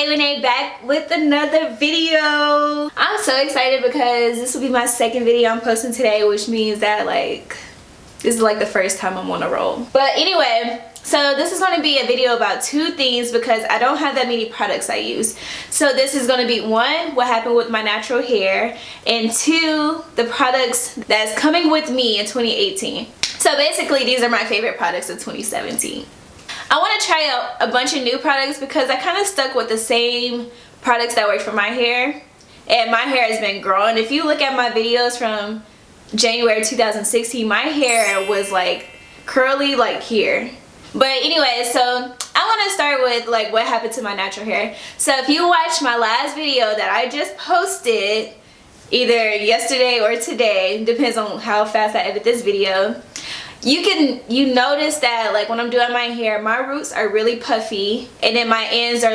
Renee back with another video. I'm so excited because this will be my second video I'm posting today, which means that this is the first time I'm on a roll. But anyway, so this is going to be a video about two things because I don't have that many products I use. So this is going to be one, what happened with my natural hair, and two, the products that's coming with me in 2018. So basically these are my favorite products of 2017. I want to try out a bunch of new products because I kind of stuck with the same products that work for my hair, and my hair has been growing. If you look at my videos from January 2016, my hair was curly here. But anyway, so I want to start with what happened to my natural hair. So if you watched my last video that I just posted either yesterday or today, depends on how fast I edit this video, you notice that when I'm doing my hair, my roots are really puffy and then my ends are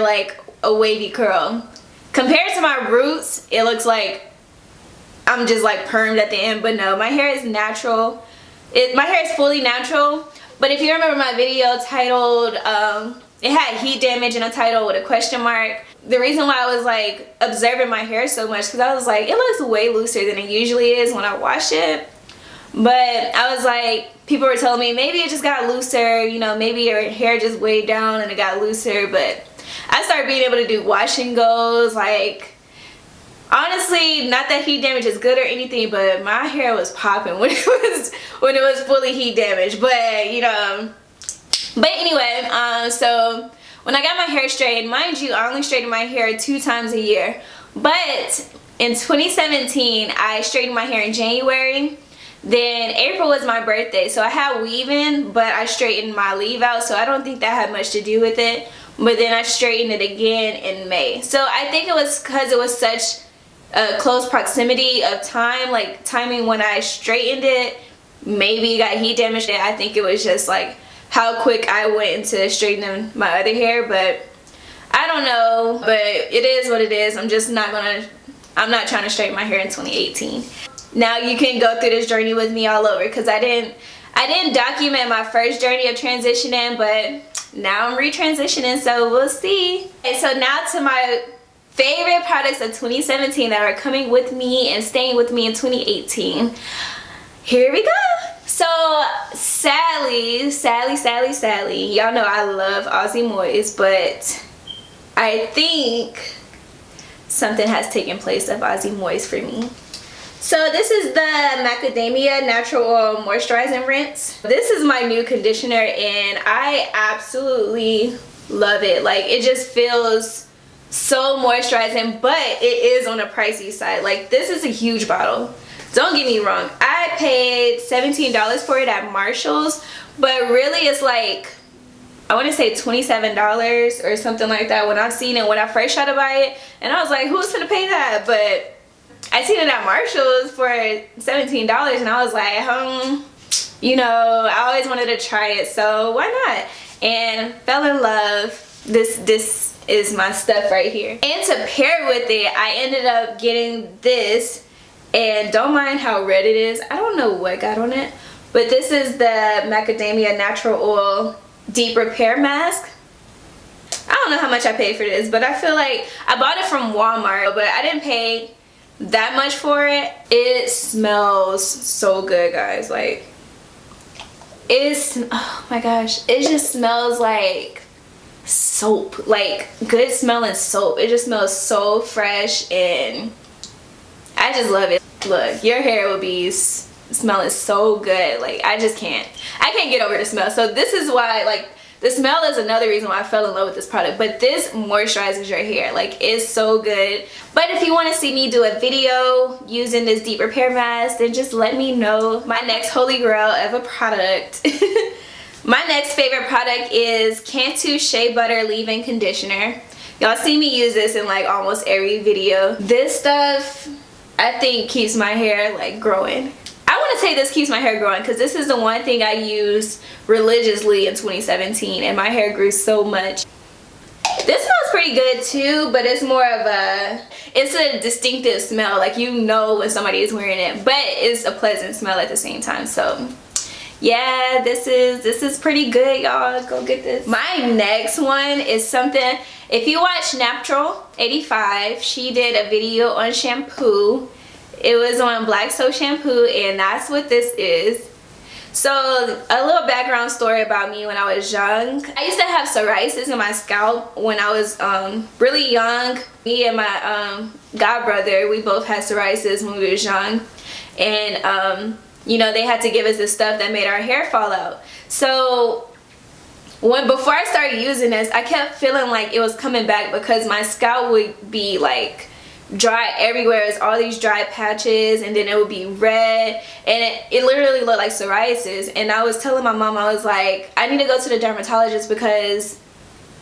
a wavy curl. Compared to my roots, it looks like I'm just permed at the end, but no, my hair is natural. My hair is fully natural. But if you remember my video titled, it had heat damage in a title with a question mark. The reason why I was observing my hair so much, because I was it looks way looser than it usually is when I wash it. But I was people were telling me maybe it just got looser, maybe your hair just weighed down and it got looser. But I started being able to do wash and goes. Honestly, not that heat damage is good or anything, but my hair was popping when it was fully heat damaged. But but anyway, so when I got my hair straightened, mind you, I only straighten my hair 2 times a year. But in 2017, I straightened my hair in January. Then April was my birthday, so I had weave-in, but I straightened my leave out, so I don't think that had much to do with it. But then I straightened it again in May. So I think it was because it was such a close proximity of time, timing when I straightened it, maybe got heat damage. I think it was just how quick I went into straightening my other hair, but I don't know. But it is what it is. I'm not trying to straighten my hair in 2018. Now you can go through this journey with me all over, because I didn't document my first journey of transitioning, but now I'm retransitioning, so we'll see. And so now to my favorite products of 2017 that are coming with me and staying with me in 2018. Here we go. So sadly, y'all know I love Aussie Moist, but I think something has taken place of Aussie Moist for me. So this is the Macadamia Natural Oil Moisturizing Rinse. This is my new conditioner and I absolutely love it. It just feels so moisturizing, but it is on the pricey side. This is a huge bottle. Don't get me wrong, I paid $17 for it at Marshall's, but really it's I want to say $27 or something like that when I seen it when I first tried to buy it, and I was like, who's gonna pay that? But I seen it at Marshall's for $17 and I was like, I always wanted to try it, so why not? And fell in love. This is my stuff right here. And to pair with it, I ended up getting this, and don't mind how red it is. I don't know what got on it, but this is the Macadamia Natural Oil Deep Repair Mask. I don't know how much I paid for this, but I feel I bought it from Walmart, but I didn't pay that much for it. It smells so good, guys. Oh my gosh, it just smells like soap, good smelling soap. It just smells so fresh and I just love it. Look, your hair will be smelling so good. I can't get over the smell. So this is why the smell is another reason why I fell in love with this product, but this moisturizes your hair. It's so good. But if you want to see me do a video using this deep repair mask, then just let me know. My next holy grail of a product. My next favorite product is Cantu Shea Butter Leave-In Conditioner. Y'all see me use this in almost every video. This stuff I think keeps my hair growing. I want to say this keeps my hair growing because this is the one thing I used religiously in 2017 and my hair grew so much. This smells pretty good too, but it's more of it's a distinctive smell. When somebody is wearing it, but it's a pleasant smell at the same time. So Yeah, this is pretty good, y'all. Go get this. My next one is something, if you watch Natural 85, she did a video on shampoo. It was on black soap shampoo, and that's what this is. So a little background story about me when I was young. I used to have psoriasis in my scalp when I was really young. Me and my god brother, we both had psoriasis when we was young, and you know, they had to give us this stuff that made our hair fall out. So before I started using this, I kept feeling like it was coming back because my scalp would be like dry everywhere. It's all these dry patches, and then it would be red, and it literally looked like psoriasis. And I was telling my mom, I was like, I need to go to the dermatologist because,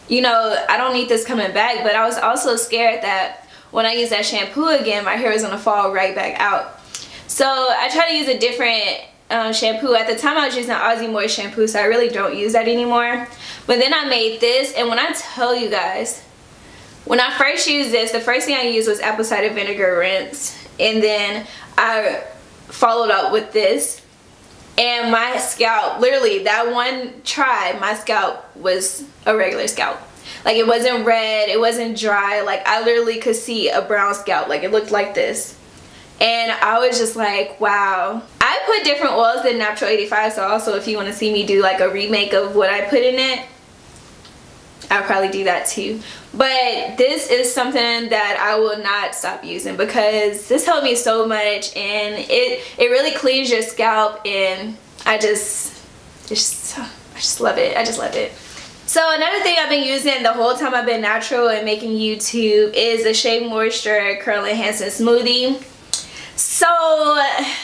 you know, I don't need this coming back. But I was also scared that when I use that shampoo again, my hair is gonna fall right back out. So I tried to use a different shampoo. At the time I was using Aussie Moist shampoo, so I really don't use that anymore. But then I made this, and when I tell you guys, when I first used this, the first thing I used was apple cider vinegar rinse, and then I followed up with this, and my scalp, literally that one try, my scalp was a regular scalp. Like, it wasn't red, it wasn't dry. Like, I literally could see a brown scalp. Like, it looked like this. And I was just like, wow. I put different oils than Natural 85, so also if you want to see me do like a remake of what I put in it, I'll probably do that too. But this is something that I will not stop using because this helped me so much, and it really cleans your scalp, and I just love it. I just love it. So another thing I've been using the whole time I've been natural and making YouTube is the Shea Moisture Curl Enhancing Smoothie. So I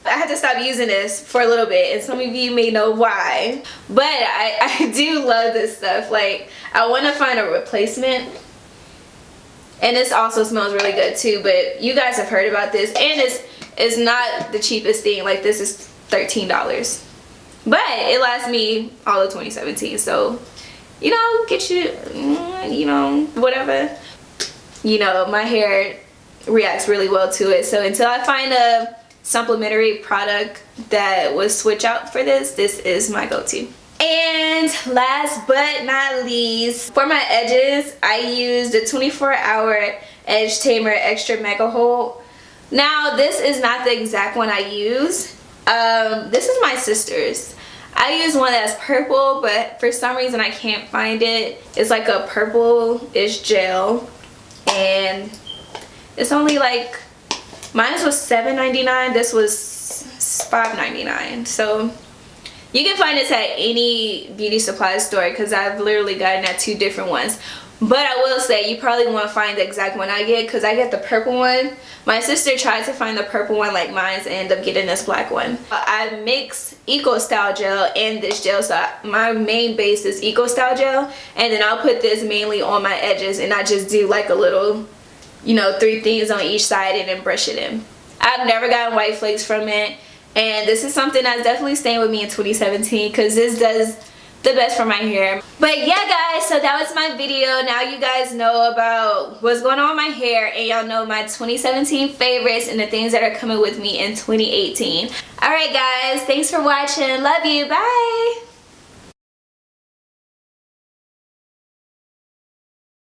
had to stop using this for a little bit, and some of you may know why, but I do love this stuff. Like, I want to find a replacement, and this also smells really good too, but you guys have heard about this, and it's not the cheapest thing. Like, this is $13, but it lasts me all of 2017, so, you know, get you, you know, whatever. You know, my hair reacts really well to it, so until I find a supplementary product that would switch out for this is my go-to. And last but not least, for my edges, I used the 24-hour Edge Tamer Extra Mega Hold. Now, this is not the exact one I use. This is my sister's. I use one that's purple, but for some reason I can't find it. It's like a purple-ish gel, and it's only like, mine was $7.99, this was $5.99. So you can find this at any beauty supply store because I've literally gotten at 2 different ones. But I will say, you probably won't find the exact one I get because I get the purple one. My sister tried to find the purple one like mine and ended up getting this black one. I mix Eco Style Gel and this gel, so my main base is Eco Style Gel, and then I'll put this mainly on my edges, and I just do like a little, you know, 3 things on each side and then brush it in. I've never gotten white flakes from it, and this is something that's definitely staying with me in 2017 because this does the best for my hair. But yeah guys, so that was my video. Now you guys know about what's going on with my hair, and y'all know my 2017 favorites and the things that are coming with me in 2018. Alright guys, thanks for watching. Love you. Bye.